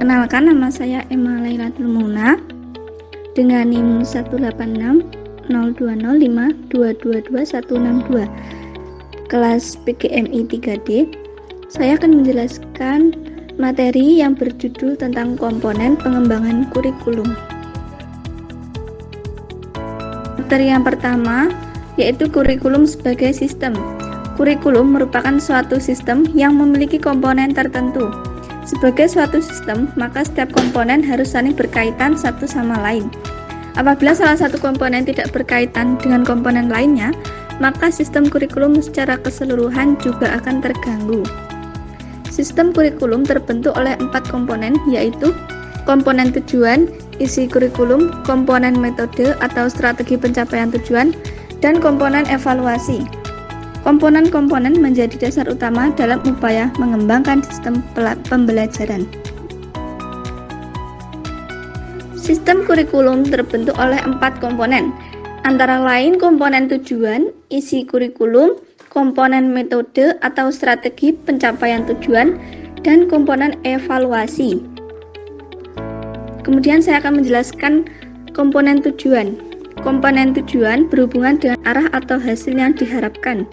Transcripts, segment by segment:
Kenalkan, nama saya Emma Lailatul Muna dengan NIM 1860205222162 kelas PGMI 3D. Saya akan menjelaskan materi yang berjudul tentang komponen pengembangan kurikulum. Materi yang pertama yaitu kurikulum sebagai sistem. Kurikulum merupakan suatu sistem yang memiliki komponen tertentu. Sebagai suatu sistem, maka setiap komponen harus saling berkaitan satu sama lain. Apabila salah satu komponen tidak berkaitan dengan komponen lainnya, maka sistem kurikulum secara keseluruhan juga akan terganggu. Sistem kurikulum terbentuk oleh 4 komponen, yaitu komponen tujuan, isi kurikulum, komponen metode atau strategi pencapaian tujuan, dan komponen evaluasi. Komponen-komponen menjadi dasar utama dalam upaya mengembangkan sistem pembelajaran. Sistem kurikulum terbentuk oleh 4 komponen, antara lain komponen tujuan, isi kurikulum, komponen metode atau strategi pencapaian tujuan, dan komponen evaluasi. Kemudian saya akan menjelaskan komponen tujuan. Komponen tujuan berhubungan dengan arah atau hasil yang diharapkan.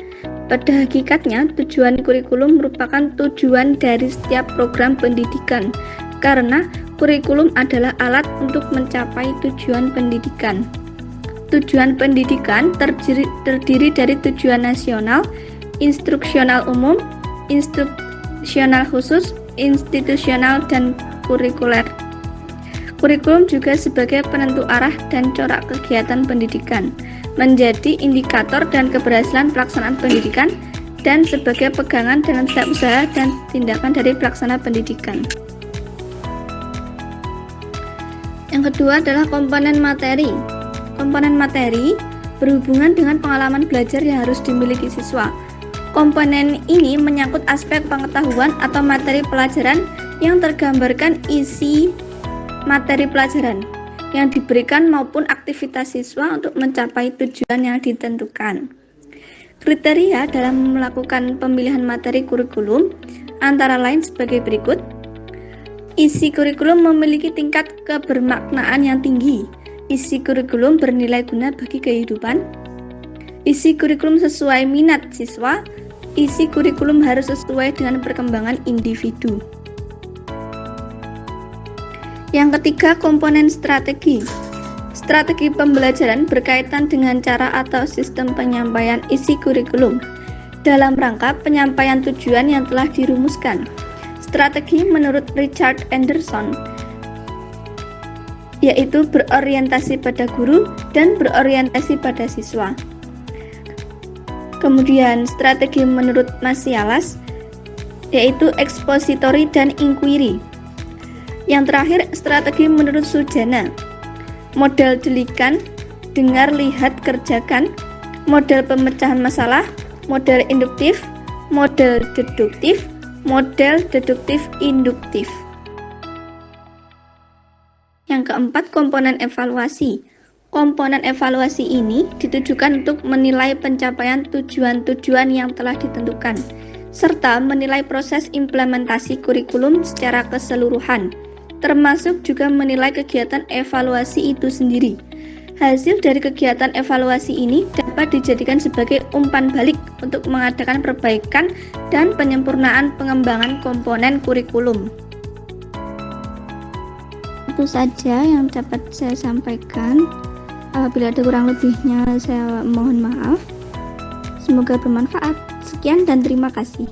Pada hakikatnya, tujuan kurikulum merupakan tujuan dari setiap program pendidikan, karena kurikulum adalah alat untuk mencapai tujuan pendidikan. Tujuan pendidikan terdiri dari tujuan nasional, instruksional umum, instruksional khusus, institusional, dan kurikuler. Kurikulum juga sebagai penentu arah dan corak kegiatan pendidikan, menjadi indikator dan keberhasilan pelaksanaan pendidikan, dan sebagai pegangan dalam setiap usaha dan tindakan dari pelaksana pendidikan. Yang kedua adalah komponen materi. Komponen materi berhubungan dengan pengalaman belajar yang harus dimiliki siswa. Komponen ini menyangkut aspek pengetahuan atau materi pelajaran yang tergambarkan isi materi pelajaran yang diberikan maupun aktivitas siswa untuk mencapai tujuan yang ditentukan. Kriteria dalam melakukan pemilihan materi kurikulum antara lain sebagai berikut. Isi kurikulum memiliki tingkat kebermaknaan yang tinggi. Isi kurikulum bernilai guna bagi kehidupan. Isi kurikulum sesuai minat siswa. Isi kurikulum harus sesuai dengan perkembangan individu. Yang ketiga, komponen strategi. Strategi pembelajaran berkaitan dengan cara atau sistem penyampaian isi kurikulum dalam rangka penyampaian tujuan yang telah dirumuskan. Strategi menurut Richard Anderson yaitu berorientasi pada guru dan berorientasi pada siswa. Kemudian strategi menurut Macialas yaitu expository dan inquiry. Yang terakhir, strategi menurut Sujana, model delikan, dengar, lihat, kerjakan, model pemecahan masalah, model induktif, model deduktif, model deduktif induktif. Yang keempat, komponen evaluasi. Komponen evaluasi ini ditujukan untuk menilai pencapaian tujuan-tujuan yang telah ditentukan, serta menilai proses implementasi kurikulum secara keseluruhan, termasuk juga menilai kegiatan evaluasi itu sendiri. Hasil dari kegiatan evaluasi ini dapat dijadikan sebagai umpan balik untuk mengadakan perbaikan dan penyempurnaan pengembangan komponen kurikulum. Itu saja yang dapat saya sampaikan. Apabila ada kurang lebihnya, saya mohon maaf. Semoga bermanfaat. Sekian dan terima kasih.